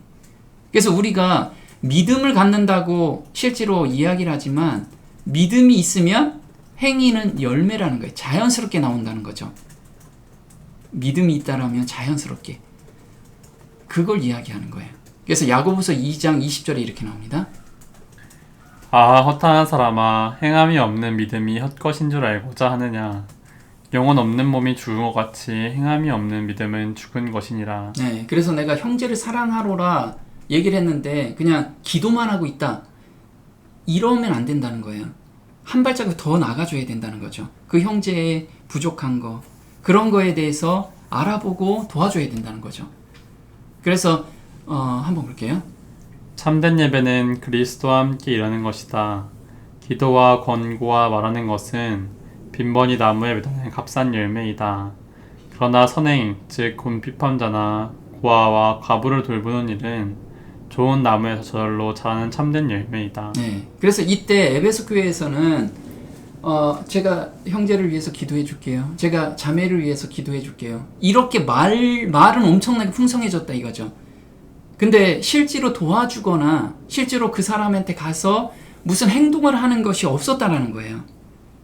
그래서 우리가 믿음을 갖는다고 실제로 이야기를 하지만 믿음이 있으면 행위는 열매라는 거예요. 자연스럽게 나온다는 거죠. 믿음이 있다라면 자연스럽게. 그걸 이야기하는 거예요. 그래서 야고보서 2장 20절에 이렇게 나옵니다. 허탄한 사람아, 행함이 없는 믿음이 헛것인 줄 알고자 하느냐. 영혼 없는 몸이 죽은 것 같이 행함이 없는 믿음은 죽은 것이니라. 네, 그래서 내가 형제를 사랑하로라 얘기를 했는데 그냥 기도만 하고 있다. 이러면 안 된다는 거예요. 한 발자국 더 나가줘야 된다는 거죠. 그 형제의 부족한 거, 그런 거에 대해서 알아보고 도와줘야 된다는 거죠. 그래서 한번 볼게요. 참된 예배는 그리스도와 함께 일하는 것이다. 기도와 권고와 말하는 것은 빈번히 나무에 맺어낸 값싼 열매이다. 그러나 선행, 즉 곤비판자나 고아와 과부를 돌보는 일은 좋은 나무에서 저절로 자라는 참된 열매이다. 네, 그래서 이때 에베소 교회에서는 제가 형제를 위해서 기도해 줄게요. 제가 자매를 위해서 기도해 줄게요. 이렇게 말은 엄청나게 풍성해졌다 이거죠. 근데 실제로 도와주거나 실제로 그 사람한테 가서 무슨 행동을 하는 것이 없었다라는 거예요.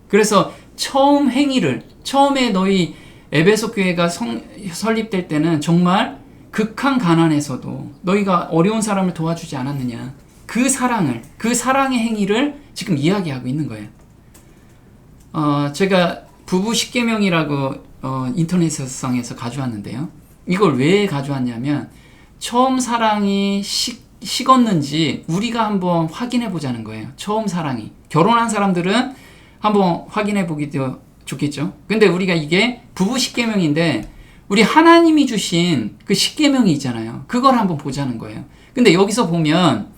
그래서 처음에 너희 에베소 교회가 설립될 때는 정말 극한 가난에서도 너희가 어려운 사람을 도와주지 않았느냐. 그 사랑의 행위를 지금 이야기하고 있는 거예요. 제가 부부 10계명이라고 인터넷상에서 가져왔는데요. 이걸 왜 가져왔냐면 처음 사랑이 식었는지 우리가 한번 확인해 보자는 거예요. 처음 사랑이. 결혼한 사람들은 한번 확인해 보기도 좋겠죠. 근데 우리가 이게 부부 10계명인데 우리 하나님이 주신 그 10계명이 있잖아요. 그걸 한번 보자는 거예요. 근데 여기서 보면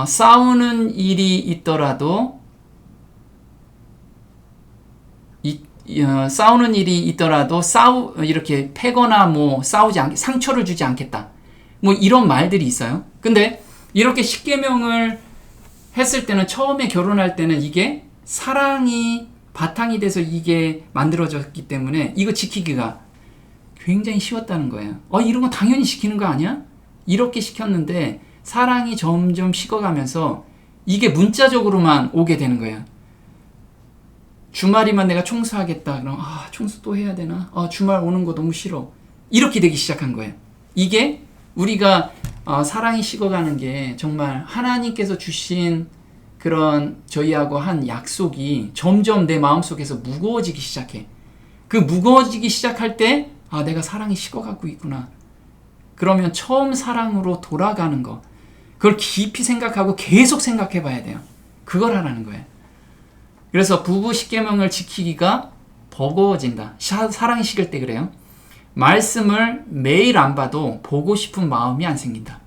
싸우는 일이 있더라도 이렇게 패거나 싸우지 않게 상처를 주지 않겠다. 이런 말들이 있어요. 근데 이렇게 10계명을 했을 때는 처음에 결혼할 때는 이게 사랑이 바탕이 돼서 이게 만들어졌기 때문에 이거 지키기가 굉장히 쉬웠다는 거예요. 이런 거 당연히 시키는 거 아니야? 이렇게 시켰는데 사랑이 점점 식어가면서 이게 문자적으로만 오게 되는 거예요. 주말이면 내가 청소하겠다. 그럼 청소 또 해야 되나? 주말 오는 거 너무 싫어. 이렇게 되기 시작한 거예요. 이게 우리가 사랑이 식어가는 게 정말 하나님께서 주신 그런 저희하고 한 약속이 점점 내 마음속에서 무거워지기 시작해. 그 무거워지기 시작할 때 내가 사랑이 식어가고 있구나. 그러면 처음 사랑으로 돌아가는 거, 그걸 깊이 생각하고 계속 생각해 봐야 돼요. 그걸 하라는 거예요. 그래서 부부 10계명을 지키기가 버거워진다. 사랑이 식을 때 그래요. 말씀을 매일 안 봐도 보고 싶은 마음이 안 생긴다.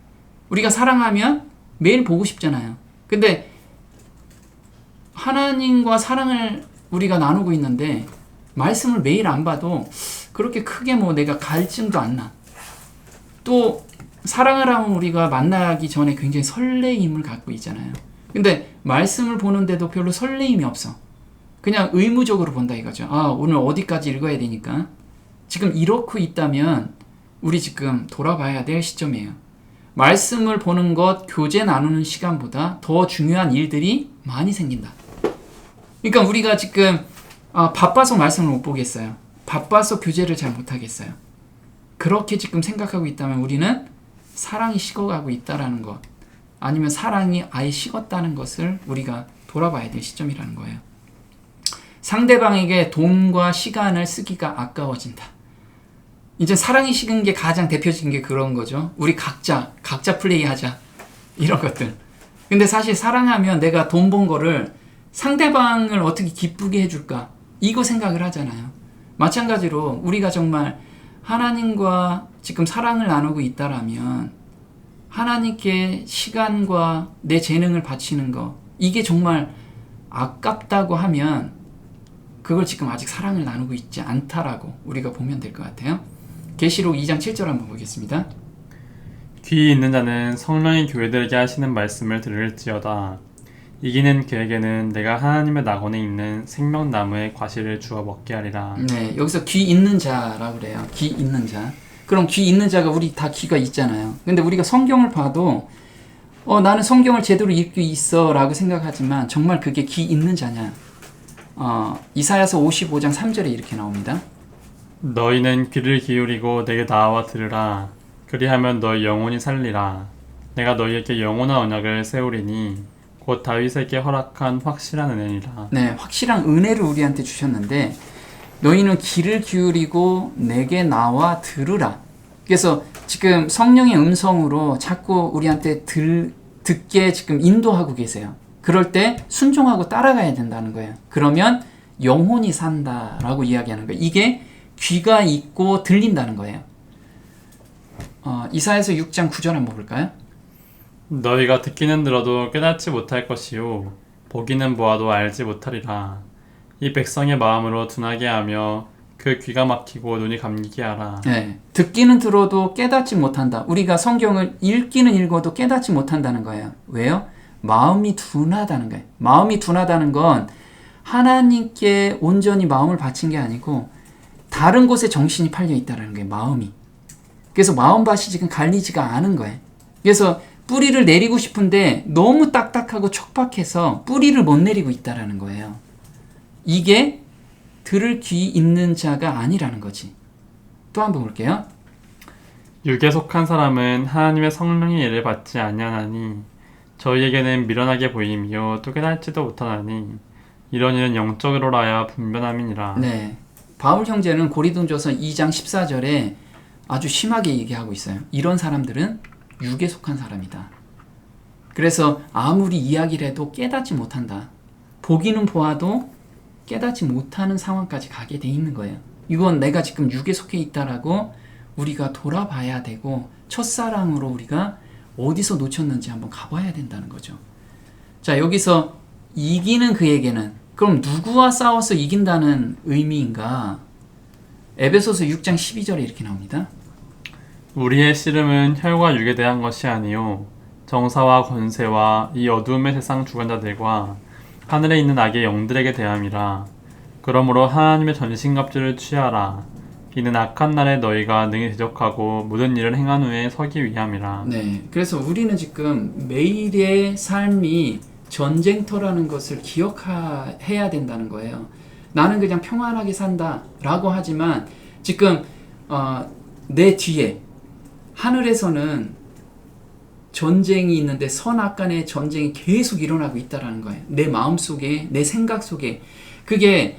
우리가 사랑하면 매일 보고 싶잖아요. 근데 하나님과 사랑을 우리가 나누고 있는데 말씀을 매일 안 봐도 그렇게 크게 뭐 내가 갈증도 안 나. 또 사랑을 하면 우리가 만나기 전에 굉장히 설레임을 갖고 있잖아요. 근데 말씀을 보는데도 별로 설레임이 없어. 그냥 의무적으로 본다 이거죠. 아, 오늘 어디까지 읽어야 되니까. 지금 이렇게 있다면 우리 지금 돌아봐야 될 시점이에요. 말씀을 보는 것, 교제 나누는 시간보다 더 중요한 일들이 많이 생긴다. 그러니까 우리가 지금 바빠서 말씀을 못 보겠어요. 바빠서 교제를 잘 못하겠어요. 그렇게 지금 생각하고 있다면 우리는 사랑이 식어가고 있다라는 것, 아니면 사랑이 아예 식었다는 것을 우리가 돌아봐야 될 시점이라는 거예요. 상대방에게 돈과 시간을 쓰기가 아까워진다. 이제 사랑이 식은 게 가장 대표적인 게 그런 거죠. 우리 각자 플레이 하자. 이런 것들. 근데 사실 사랑하면 내가 돈 번 거를 상대방을 어떻게 기쁘게 해줄까? 이거 생각을 하잖아요. 마찬가지로 우리가 정말 하나님과 지금 사랑을 나누고 있다라면 하나님께 시간과 내 재능을 바치는 거, 이게 정말 아깝다고 하면 그걸 지금 아직 사랑을 나누고 있지 않다라고 우리가 보면 될 것 같아요. 계시록 2장 7절 한번 보겠습니다. 귀 있는 자는 성령이 교회들에게 하시는 말씀을 들을지어다. 이기는 그에게는 내가 하나님의 낙원에 있는 생명나무의 과실을 주어 먹게 하리라. 네, 여기서 귀 있는 자라고 그래요. 귀 있는 자. 그럼 귀 있는 자가 우리 다 귀가 있잖아요. 근데 우리가 성경을 봐도 나는 성경을 제대로 읽고 있어 라고 생각하지만 정말 그게 귀 있는 자냐? 이사야서 55장 3절에 이렇게 나옵니다. 너희는 귀를 기울이고 내게 나와 들으라. 그리하면 너희 영혼이 살리라. 내가 너희에게 영원한 언약을 세우리니 곧 다윗에게 허락한 확실한 은혜니라. 네, 확실한 은혜를 우리한테 주셨는데 너희는 귀를 기울이고 내게 나와 들으라. 그래서 지금 성령의 음성으로 자꾸 우리한테 듣게 지금 인도하고 계세요. 그럴 때 순종하고 따라가야 된다는 거예요. 그러면 영혼이 산다라고 이야기하는 거예요. 이게 귀가 있고 들린다는 거예요. 이사야서 6장 9절 한번 볼까요? 너희가 듣기는 들어도 깨닫지 못할 것이요 보기는 보아도 알지 못하리라. 이 백성의 마음으로 둔하게 하며 그 귀가 막히고 눈이 감기게 하라. 네, 듣기는 들어도 깨닫지 못한다. 우리가 성경을 읽기는 읽어도 깨닫지 못한다는 거예요. 왜요? 마음이 둔하다는 거예요. 마음이 둔하다는 건 하나님께 온전히 마음을 바친 게 아니고 다른 곳에 정신이 팔려 있다는 거예요. 마음이. 그래서 마음밭이 지금 갈리지가 않은 거예요. 그래서 뿌리를 내리고 싶은데 너무 딱딱하고 촉박해서 뿌리를 못 내리고 있다는 거예요. 이게 들을 귀 있는 자가 아니라는 거지. 또 한번 볼게요. 육에 속한 사람은 하나님의 성령의 예를 받지 아니하나니 저희에게는 미련하게 보임이요 또 깨닫지도 못하나니 이런 일은 영적으로라야 분변함이니라. 네, 바울 형제는 고린도전서 2장 14절에 아주 심하게 얘기하고 있어요. 이런 사람들은 육에 속한 사람이다. 그래서 아무리 이야기를 해도 깨닫지 못한다. 보기는 보아도 깨닫지 못하는 상황까지 가게 돼 있는 거예요. 이건 내가 지금 육에 속해 있다라고 우리가 돌아봐야 되고 첫사랑으로 우리가 어디서 놓쳤는지 한번 가봐야 된다는 거죠. 자, 여기서 이기는 그에게는, 그럼 누구와 싸워서 이긴다는 의미인가? 에베소서 6장 12절에 이렇게 나옵니다. 우리의 씨름은 혈과 육에 대한 것이 아니요 정사와 권세와 이 어두움의 세상 주관자들과 하늘에 있는 악의 영들에게 대함이라. 그러므로 하나님의 전신갑주를 취하라. 이는 악한 날에 너희가 능히 대적하고 모든 일을 행한 후에 서기 위함이라. 네, 그래서 우리는 지금 매일의 삶이 전쟁터라는 것을 기억해야 된다는 거예요. 나는 그냥 평안하게 산다라고 하지만 지금 내 뒤에 하늘에서는 전쟁이 있는데 선악간의 전쟁이 계속 일어나고 있다는 거예요. 내 마음속에, 내 생각 속에. 그게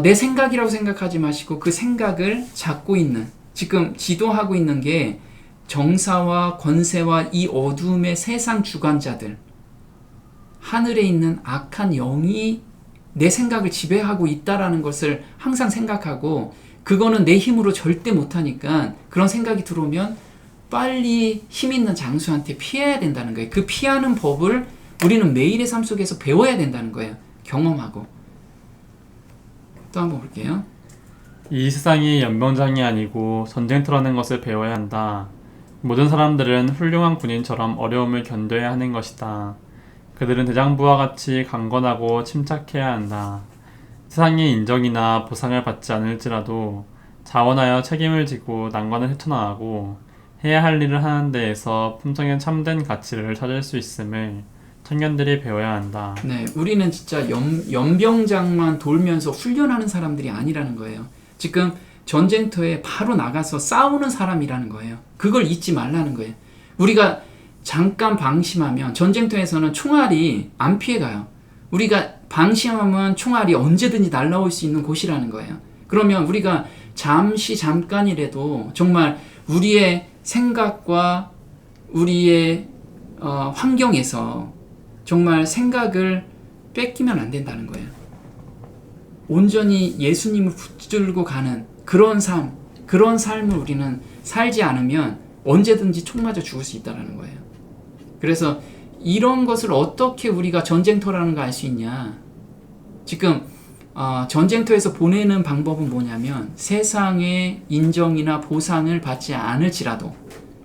내 생각이라고 생각하지 마시고 그 생각을 잡고 있는, 지금 지도하고 있는 게 정사와 권세와 이 어둠의 세상 주관자들, 하늘에 있는 악한 영이 내 생각을 지배하고 있다라는 것을 항상 생각하고, 그거는 내 힘으로 절대 못하니까 그런 생각이 들어오면 빨리 힘 있는 장수한테 피해야 된다는 거예요. 그 피하는 법을 우리는 매일의 삶 속에서 배워야 된다는 거예요. 경험하고. 또 한번 볼게요. 이 세상이 연병장이 아니고 전쟁터라는 것을 배워야 한다. 모든 사람들은 훌륭한 군인처럼 어려움을 견뎌야 하는 것이다. 그들은 대장부와 같이 강건하고 침착해야 한다. 세상의 인정이나 보상을 받지 않을지라도 자원하여 책임을 지고 난관을 헤쳐나가고 해야 할 일을 하는 데에서 품성의 참된 가치를 찾을 수 있음을 청년들이 배워야 한다. 네, 우리는 진짜 연병장만 돌면서 훈련하는 사람들이 아니라는 거예요. 지금 전쟁터에 바로 나가서 싸우는 사람이라는 거예요. 그걸 잊지 말라는 거예요. 우리가 잠깐 방심하면, 전쟁터에서는 총알이 안 피해가요. 우리가 방심하면 총알이 언제든지 날아올 수 있는 곳이라는 거예요. 그러면 우리가 잠깐이라도 정말 우리의 생각과 우리의 환경에서 정말 생각을 뺏기면 안 된다는 거예요. 온전히 예수님을 붙들고 가는 그런 삶을 우리는 살지 않으면 언제든지 총 맞아 죽을 수 있다는 거예요. 그래서 이런 것을 어떻게 우리가 전쟁터라는 걸 알 수 있냐? 지금 전쟁터에서 보내는 방법은 뭐냐면, 세상의 인정이나 보상을 받지 않을지라도,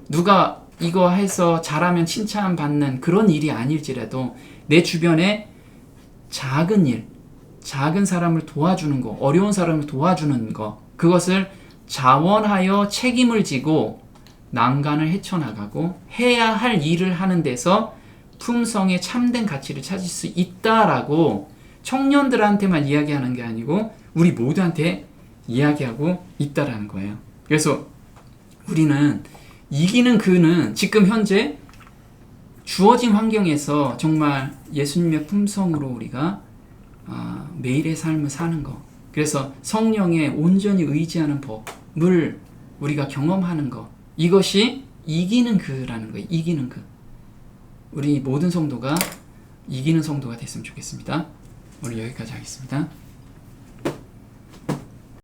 누가 이거 해서 잘하면 칭찬받는 그런 일이 아닐지라도 내 주변에 작은 일, 작은 사람을 도와주는 거, 어려운 사람을 도와주는 거, 그것을 자원하여 책임을 지고 난간을 헤쳐나가고 해야 할 일을 하는 데서 품성의 참된 가치를 찾을 수 있다라고 청년들한테만 이야기하는 게 아니고 우리 모두한테 이야기하고 있다라는 거예요. 그래서 우리는 이기는 그는 지금 현재 주어진 환경에서 정말 예수님의 품성으로 우리가 매일의 삶을 사는 거, 그래서 성령에 온전히 의지하는 법을 우리가 경험하는 거, 이것이 이기는 그라는 거예요. 이기는 그. 우리 모든 성도가 이기는 성도가 됐으면 좋겠습니다. 오늘 여기까지 하겠습니다.